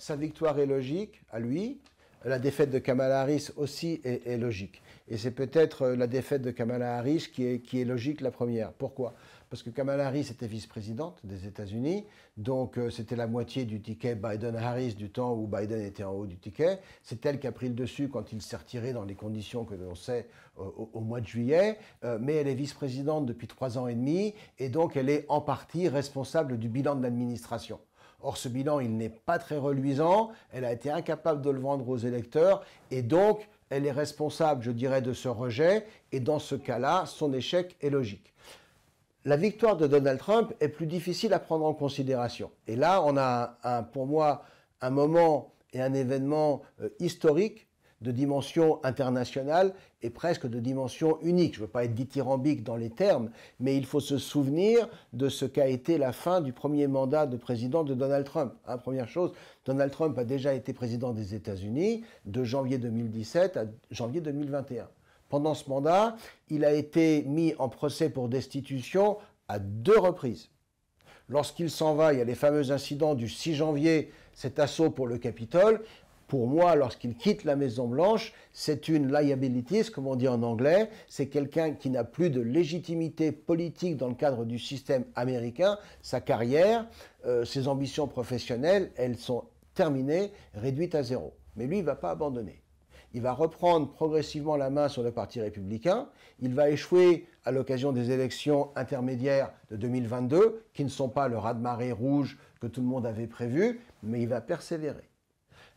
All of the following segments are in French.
sa victoire est logique à lui. La défaite de Kamala Harris aussi est logique. Et c'est peut-être la défaite de Kamala Harris qui est logique la première. Pourquoi? Parce que Kamala Harris était vice-présidente des États-Unis, donc c'était la moitié du ticket Biden-Harris du temps où Biden était en haut du ticket. C'est elle qui a pris le dessus quand il s'est retiré dans les conditions que l'on sait au mois de juillet. Mais elle est vice-présidente depuis 3 ans et demi, et donc elle est en partie responsable du bilan de l'administration. Or, ce bilan, il n'est pas très reluisant, elle a été incapable de le vendre aux électeurs, et donc, elle est responsable, je dirais, de ce rejet, et dans ce cas-là, son échec est logique. La victoire de Donald Trump est plus difficile à prendre en considération. Et là, on a, pour moi, un moment et un événement historique de dimension internationale et presque de dimension unique. Je ne veux pas être dithyrambique dans les termes, mais il faut se souvenir de ce qu'a été la fin du premier mandat de président de Donald Trump. Première chose, Donald Trump a déjà été président des États-Unis de janvier 2017 à janvier 2021. Pendant ce mandat, il a été mis en procès pour destitution à 2 reprises. Lorsqu'il s'en va, il y a les fameux incidents du 6 janvier, cet assaut pour le Capitole. Pour moi, lorsqu'il quitte la Maison-Blanche, c'est une liability, comme on dit en anglais. C'est quelqu'un qui n'a plus de légitimité politique dans le cadre du système américain. Sa carrière, ses ambitions professionnelles, elles sont terminées, réduites à zéro. Mais lui, il ne va pas abandonner. Il va reprendre progressivement la main sur le Parti républicain. Il va échouer à l'occasion des élections intermédiaires de 2022, qui ne sont pas le raz-de-marée rouge que tout le monde avait prévu, mais il va persévérer.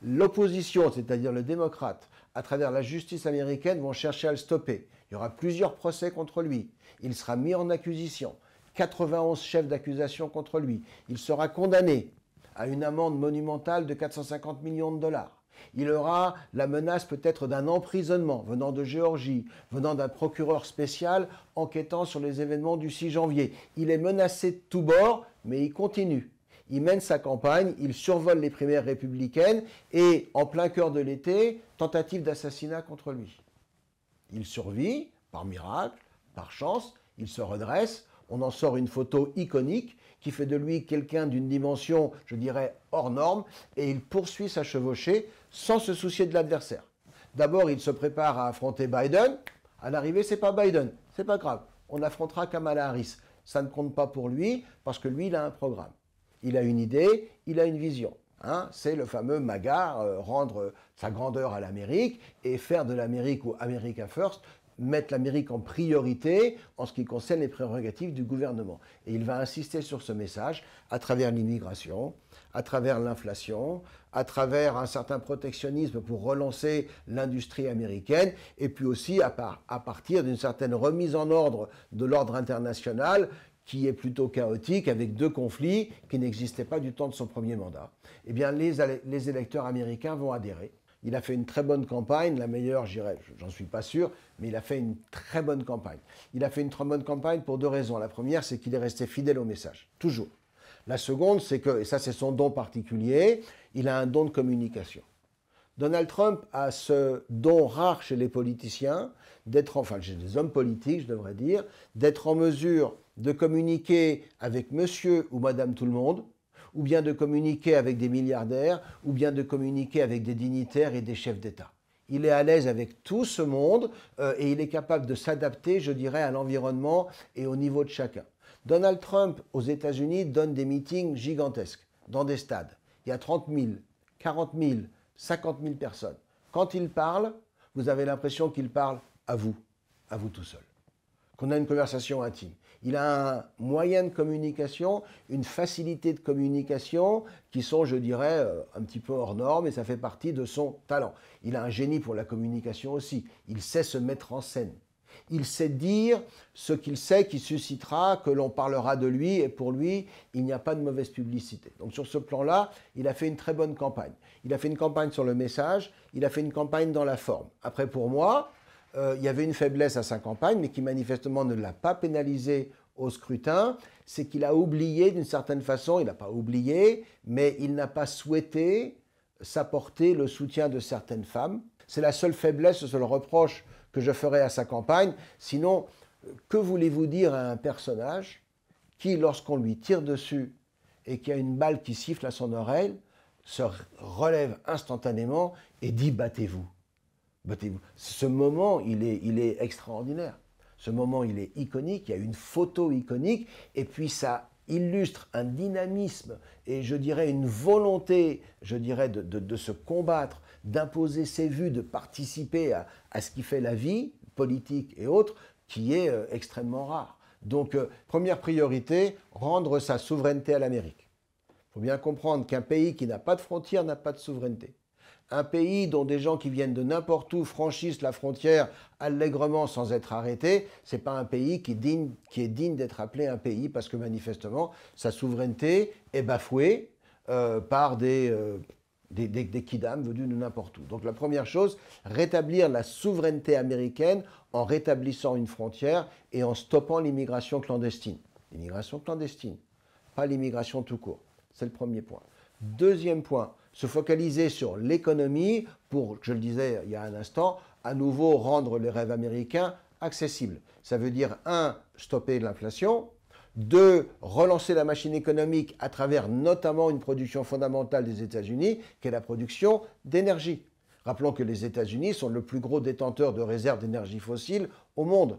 L'opposition, c'est-à-dire le démocrate, à travers la justice américaine, vont chercher à le stopper. Il y aura plusieurs procès contre lui. Il sera mis en accusation. 91 chefs d'accusation contre lui. Il sera condamné à une amende monumentale de 450 millions de dollars. Il aura la menace peut-être d'un emprisonnement venant de Géorgie, venant d'un procureur spécial enquêtant sur les événements du 6 janvier. Il est menacé de tous bords, mais il continue. Il mène sa campagne, il survole les primaires républicaines et, en plein cœur de l'été, tentative d'assassinat contre lui. Il survit, par miracle, par chance, il se redresse, on en sort une photo iconique qui fait de lui quelqu'un d'une dimension, je dirais, hors norme, et il poursuit sa chevauchée sans se soucier de l'adversaire. D'abord, il se prépare à affronter Biden. À l'arrivée, c'est pas Biden, c'est pas grave. On affrontera Kamala Harris. Ça ne compte pas pour lui parce que lui, il a un programme. Il a une idée, il a une vision. C'est le fameux MAGA, rendre sa grandeur à l'Amérique et faire de l'Amérique ou America First, mettre l'Amérique en priorité en ce qui concerne les prérogatives du gouvernement. Et il va insister sur ce message à travers l'immigration, à travers l'inflation, à travers un certain protectionnisme pour relancer l'industrie américaine, et puis aussi à partir d'une certaine remise en ordre de l'ordre international qui est plutôt chaotique, avec 2 conflits qui n'existaient pas du temps de son premier mandat. Eh bien, les électeurs américains vont adhérer. Il a fait une très bonne campagne, la meilleure, j'en suis pas sûr, mais il a fait une très bonne campagne. Il a fait une très bonne campagne pour 2 raisons. La première, c'est qu'il est resté fidèle au message, toujours. La seconde, c'est que, et ça c'est son don particulier, il a un don de communication. Donald Trump a ce don rare chez les politiciens, chez les hommes politiques, je devrais dire, d'être en mesure de communiquer avec monsieur ou madame tout le monde, ou bien de communiquer avec des milliardaires, ou bien de communiquer avec des dignitaires et des chefs d'État. Il est à l'aise avec tout ce monde et il est capable de s'adapter, je dirais, à l'environnement et au niveau de chacun. Donald Trump, aux États-Unis, donne des meetings gigantesques dans des stades. Il y a 30 000, 40 000, 50 000 personnes. Quand il parle, vous avez l'impression qu'il parle à vous tout seul. Qu'on a une conversation intime. Il a un moyen de communication, une facilité de communication qui sont, je dirais, un petit peu hors norme et ça fait partie de son talent. Il a un génie pour la communication aussi. Il sait se mettre en scène. Il sait dire ce qu'il sait qui suscitera, que l'on parlera de lui et pour lui, il n'y a pas de mauvaise publicité. Donc sur ce plan-là, il a fait une très bonne campagne. Il a fait une campagne sur le message, il a fait une campagne dans la forme. Après, pour moi, il y avait une faiblesse à sa campagne, mais qui manifestement ne l'a pas pénalisé au scrutin, c'est qu'il a oublié d'une certaine façon, il n'a pas oublié, mais il n'a pas souhaité s'apporter le soutien de certaines femmes. C'est la seule faiblesse, le seul reproche que je ferai à sa campagne. Sinon, que voulez-vous dire à un personnage qui, lorsqu'on lui tire dessus et qu'il y a une balle qui siffle à son oreille, se relève instantanément et dit battez-vous. Battez-vous. Ce moment, il est extraordinaire. Ce moment, il est iconique, il y a une photo iconique, et puis ça illustre un dynamisme et je dirais une volonté, je dirais, de se combattre, d'imposer ses vues, de participer à ce qui fait la vie politique et autres, qui est extrêmement rare. Donc, première priorité, rendre sa souveraineté à l'Amérique. Il faut bien comprendre qu'un pays qui n'a pas de frontières n'a pas de souveraineté. Un pays dont des gens qui viennent de n'importe où franchissent la frontière allègrement sans être arrêtés, ce n'est pas un pays qui est digne d'être appelé un pays parce que manifestement, sa souveraineté est bafouée par des kidams venus de n'importe où. Donc la première chose, rétablir la souveraineté américaine en rétablissant une frontière et en stoppant l'immigration clandestine. L'immigration clandestine, pas l'immigration tout court. C'est le premier point. Deuxième point, se focaliser sur l'économie pour, je le disais il y a un instant, à nouveau rendre les rêves américains accessibles. Ça veut dire, un, stopper l'inflation, deux, relancer la machine économique à travers notamment une production fondamentale des États-Unis, qui est la production d'énergie. Rappelons que les États-Unis sont le plus gros détenteur de réserves d'énergie fossile au monde.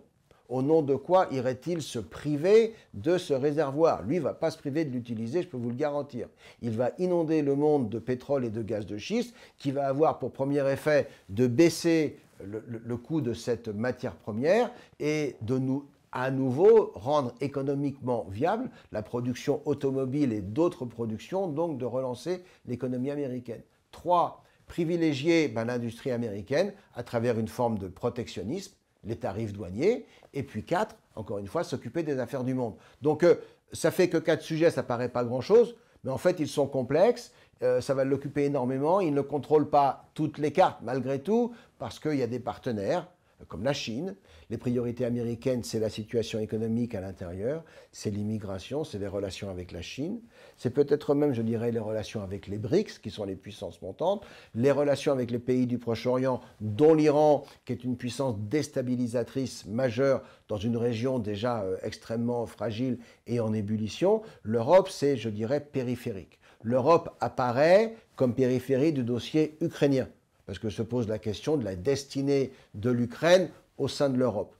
Au nom de quoi irait-il se priver de ce réservoir? Lui ne va pas se priver de l'utiliser, je peux vous le garantir. Il va inonder le monde de pétrole et de gaz de schiste, qui va avoir pour premier effet de baisser le coût de cette matière première et de nous, à nouveau, rendre économiquement viable la production automobile et d'autres productions, donc de relancer l'économie américaine. 3. Privilégier l'industrie américaine à travers une forme de protectionnisme, les tarifs douaniers, et puis 4, encore une fois, s'occuper des affaires du monde. Donc ça fait que 4 sujets, ça paraît pas grand-chose, mais en fait ils sont complexes, ça va l'occuper énormément, il ne contrôle pas toutes les cartes malgré tout, parce qu'il y a des partenaires, comme la Chine. Les priorités américaines, c'est la situation économique à l'intérieur, c'est l'immigration, c'est les relations avec la Chine, c'est peut-être même, je dirais, les relations avec les BRICS, qui sont les puissances montantes, les relations avec les pays du Proche-Orient, dont l'Iran, qui est une puissance déstabilisatrice majeure dans une région déjà extrêmement fragile et en ébullition. L'Europe, c'est, je dirais, périphérique. L'Europe apparaît comme périphérie du dossier ukrainien, parce que se pose la question de la destinée de l'Ukraine au sein de l'Europe.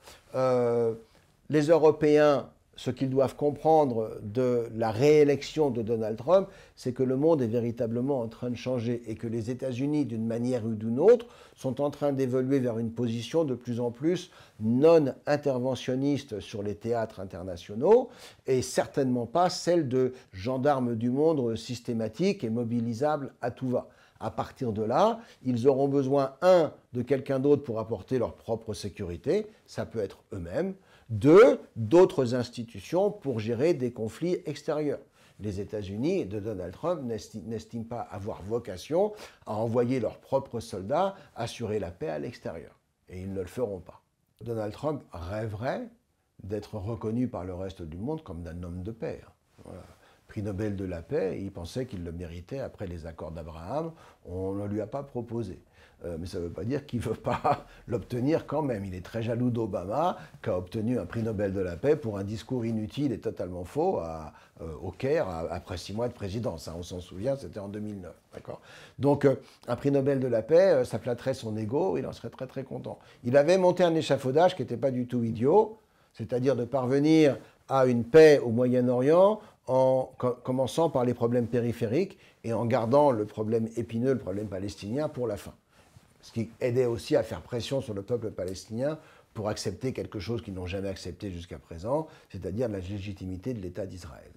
Les Européens, ce qu'ils doivent comprendre de la réélection de Donald Trump, c'est que le monde est véritablement en train de changer et que les États-Unis, d'une manière ou d'une autre, sont en train d'évoluer vers une position de plus en plus non interventionniste sur les théâtres internationaux et certainement pas celle de gendarmes du monde systématique et mobilisable à tout va. À partir de là, ils auront besoin, un, de quelqu'un d'autre pour apporter leur propre sécurité, ça peut être eux-mêmes, deux, d'autres institutions pour gérer des conflits extérieurs. Les États-Unis de Donald Trump n'estiment pas avoir vocation à envoyer leurs propres soldats assurer la paix à l'extérieur. Et ils ne le feront pas. Donald Trump rêverait d'être reconnu par le reste du monde comme un homme de paix. Voilà. Prix Nobel de la paix, et il pensait qu'il le méritait après les accords d'Abraham. On ne lui a pas proposé. Mais ça ne veut pas dire qu'il ne veut pas l'obtenir quand même. Il est très jaloux d'Obama, qui a obtenu un prix Nobel de la paix pour un discours inutile et totalement faux au Caire après 6 mois de présidence. On s'en souvient, c'était en 2009. Donc, un prix Nobel de la paix, ça flatterait son ego, il en serait très très content. Il avait monté un échafaudage qui n'était pas du tout idiot, c'est-à-dire de parvenir à une paix au Moyen-Orient en commençant par les problèmes périphériques et en gardant le problème épineux, le problème palestinien, pour la fin. Ce qui aidait aussi à faire pression sur le peuple palestinien pour accepter quelque chose qu'ils n'ont jamais accepté jusqu'à présent, c'est-à-dire la légitimité de l'État d'Israël.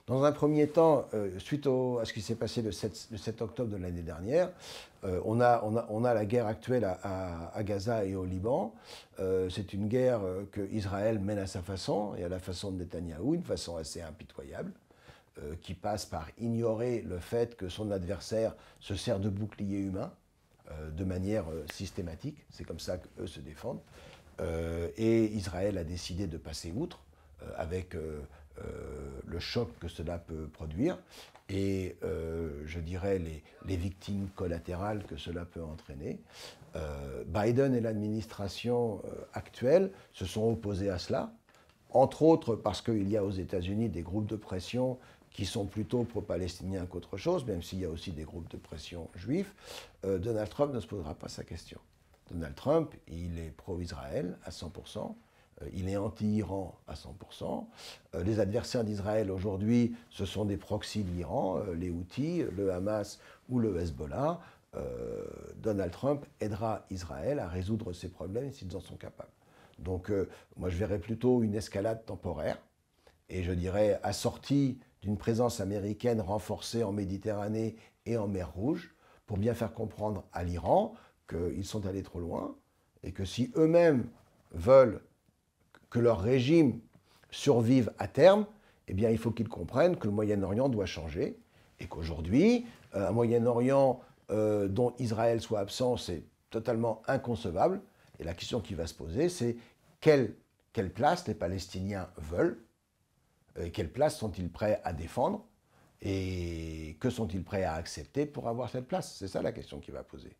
Dans un premier temps, suite à ce qui s'est passé le 7 octobre de l'année dernière, on a la guerre actuelle à Gaza et au Liban. C'est une guerre que Israël mène à sa façon et à la façon de Netanyahou, une façon assez impitoyable, qui passe par ignorer le fait que son adversaire se sert de bouclier humain de manière systématique. C'est comme ça qu'eux se défendent. Et Israël a décidé de passer outre avec le choc que cela peut produire et, je dirais, les victimes collatérales que cela peut entraîner. Biden et l'administration actuelle se sont opposés à cela entre autres parce qu'il y a aux États-Unis des groupes de pression qui sont plutôt pro-palestiniens qu'autre chose, même s'il y a aussi des groupes de pression juifs, Donald Trump ne se posera pas sa question. Donald Trump, il est pro-Israël à 100%, il est anti-Iran à 100%. Les adversaires d'Israël aujourd'hui, ce sont des proxys de l'Iran, les Houthis, le Hamas ou le Hezbollah. Donald Trump aidera Israël à résoudre ces problèmes s'ils en sont capables. Donc moi je verrais plutôt une escalade temporaire, et je dirais assortie d'une présence américaine renforcée en Méditerranée et en mer Rouge, pour bien faire comprendre à l'Iran qu'ils sont allés trop loin, et que si eux-mêmes veulent que leur régime survive à terme, eh bien il faut qu'ils comprennent que le Moyen-Orient doit changer, et qu'aujourd'hui, un Moyen-Orient dont Israël soit absent, c'est totalement inconcevable. Et la question qui va se poser, c'est quelle place les Palestiniens veulent, quelle place sont-ils prêts à défendre, et que sont-ils prêts à accepter pour avoir cette place? C'est ça la question qui va poser.